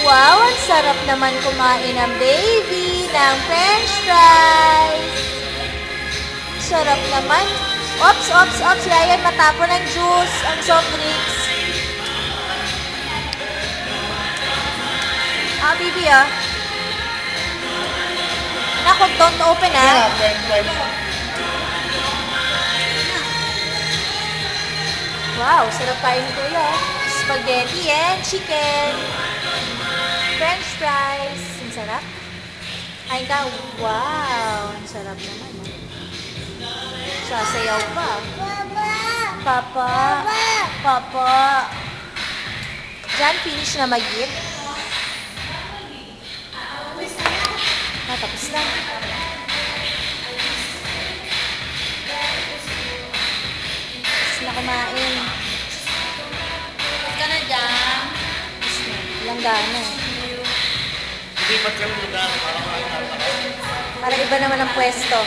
Wow, ang sarap naman kumain ng baby ng french fries. Sarap naman. Ops, ops, ops. Ryan, matapon ng juice, ang soft drinks. Baby, Naku, don't open, Wow, sarap kain ni Kuya. Spaghetti and chicken. French fries. Ang sarap. Ay ka, wow. Ang sarap naman. Sasayaw pa. Papa. Papa. Diyan, finish na mag-eat. Tapos na. Tapos na kumain. Tapos ka na dyan. Langgana. Hindi pa kami lugar. Para iba naman ang pwesto.